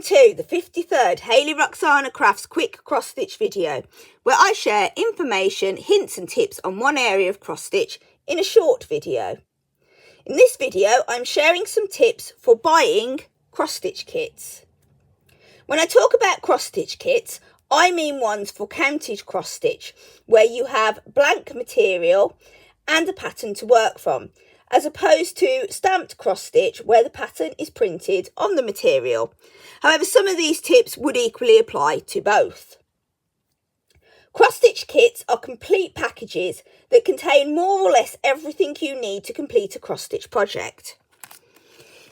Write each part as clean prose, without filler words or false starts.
Welcome to the 53rd Hayley-Roxanna Crafts quick cross stitch video, where I share information, hints and tips on one area of cross stitch in a short video. In this video I'm sharing some tips for buying cross stitch kits. When I talk about cross stitch kits, I mean ones for counted cross stitch, where you have blank material and a pattern to work from, as opposed to stamped cross stitch where the pattern is printed on the material. However, some of these tips would equally apply to both. Cross stitch kits are complete packages that contain more or less everything you need to complete a cross stitch project.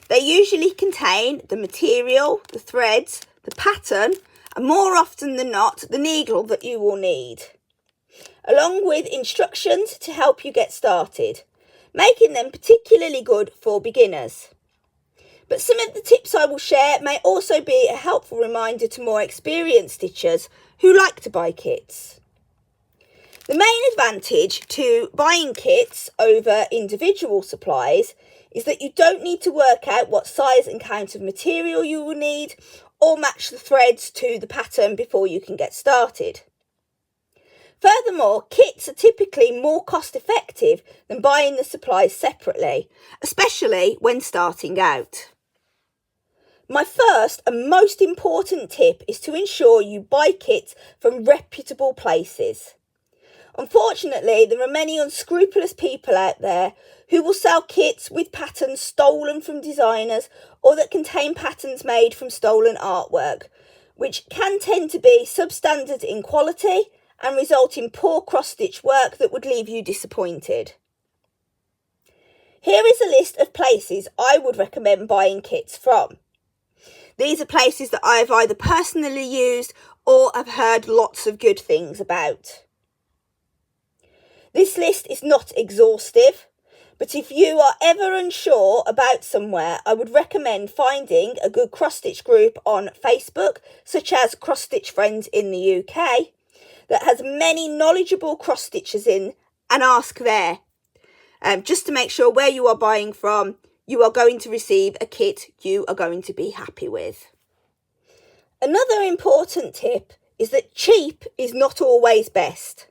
They usually contain the material, the threads, the pattern, and more often than not, the needle that you will need, along with instructions to help you get started, making them particularly good for beginners. But some of the tips I will share may also be a helpful reminder to more experienced stitchers who like to buy kits. The main advantage to buying kits over individual supplies is that you don't need to work out what size and count of material you will need or match the threads to the pattern before you can get started. Furthermore, kits are typically more cost effective than buying the supplies separately, especially when starting out. My first and most important tip is to ensure you buy kits from reputable places. Unfortunately, there are many unscrupulous people out there who will sell kits with patterns stolen from designers or that contain patterns made from stolen artwork, which can tend to be substandard in quality and result in poor cross-stitch work that would leave you disappointed. Here is a list of places I would recommend buying kits from. These are places that I have either personally used or have heard lots of good things about. This list is not exhaustive, but if you are ever unsure about somewhere, I would recommend finding a good cross-stitch group on Facebook, such as Cross Stitch Friends in the UK, that has many knowledgeable cross stitchers in, and ask there, just to make sure where you are buying from, you are going to receive a kit you are going to be happy with. Another important tip is that cheap is not always best.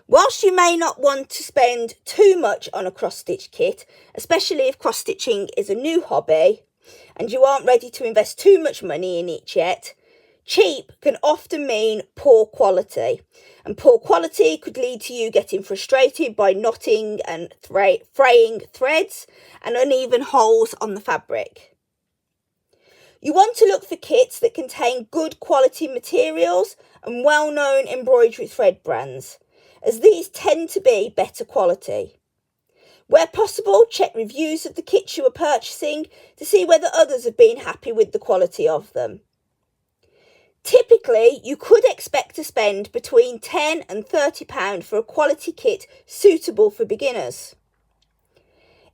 Whilst you may not want to spend too much on a cross stitch kit, especially if cross stitching is a new hobby and you aren't ready to invest too much money in it yet, cheap can often mean poor quality, and poor quality could lead to you getting frustrated by knotting and fraying threads and uneven holes on the fabric. You want to look for kits that contain good quality materials and well-known embroidery thread brands, as these tend to be better quality. Where possible, check reviews of the kits you are purchasing to see whether others have been happy with the quality of them. Typically, you could expect to spend between £10 and £30 for a quality kit suitable for beginners.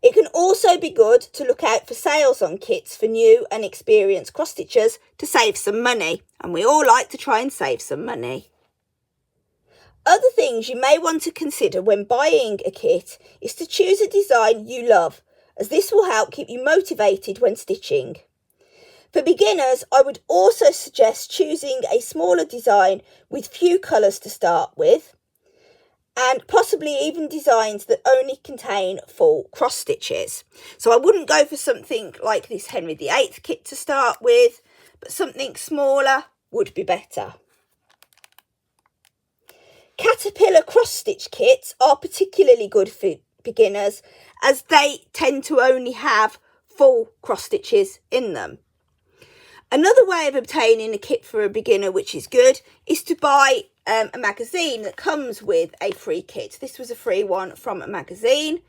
It can also be good to look out for sales on kits for new and experienced cross-stitchers to save some money, and we all like to try and save some money. Other things you may want to consider when buying a kit is to choose a design you love, as this will help keep you motivated when stitching. For beginners, I would also suggest choosing a smaller design with few colours to start with, and possibly even designs that only contain full cross stitches. So I wouldn't go for something like this Henry VIII kit to start with, but something smaller would be better. Caterpillar cross stitch kits are particularly good for beginners, as they tend to only have full cross stitches in them. Another way of obtaining a kit for a beginner, which is good, is to buy a magazine that comes with a free kit. This was a free one from a magazine,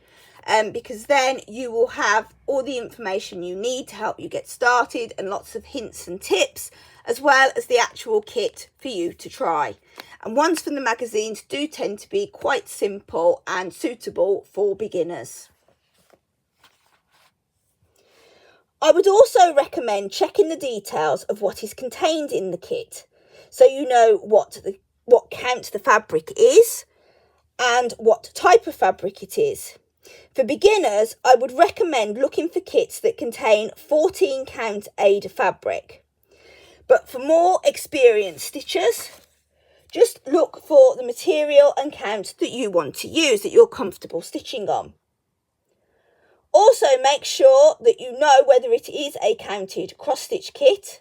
because then you will have all the information you need to help you get started and lots of hints and tips, as well as the actual kit for you to try. And ones from the magazines do tend to be quite simple and suitable for beginners. I would also recommend checking the details of what is contained in the kit, so you know what count the fabric is and what type of fabric it is. For beginners, I would recommend looking for kits that contain 14 count Aida fabric. But for more experienced stitchers, just look for the material and count that you want to use, that you're comfortable stitching on. Also, make sure that you know whether it is a counted cross-stitch kit,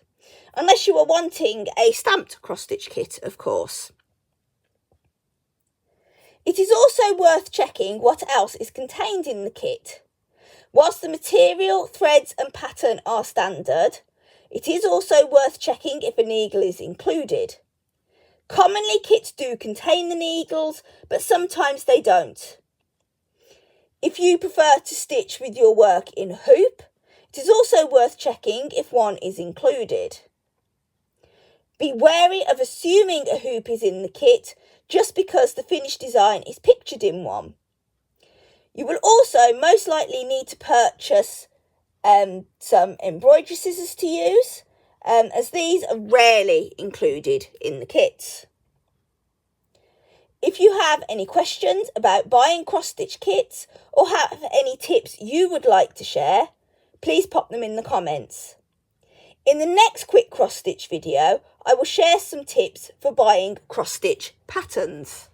unless you are wanting a stamped cross-stitch kit, of course. It is also worth checking what else is contained in the kit. Whilst the material, threads and pattern are standard, it is also worth checking if a needle is included. Commonly kits do contain the needles, but sometimes they don't. If you prefer to stitch with your work in hoop, it is also worth checking if one is included. Be wary of assuming a hoop is in the kit just because the finished design is pictured in one. You will also most likely need to purchase some embroidery scissors to use, as these are rarely included in the kits. If you have any questions about buying cross-stitch kits or have any tips you would like to share, please pop them in the comments. In the next quick cross-stitch video, I will share some tips for buying cross-stitch patterns.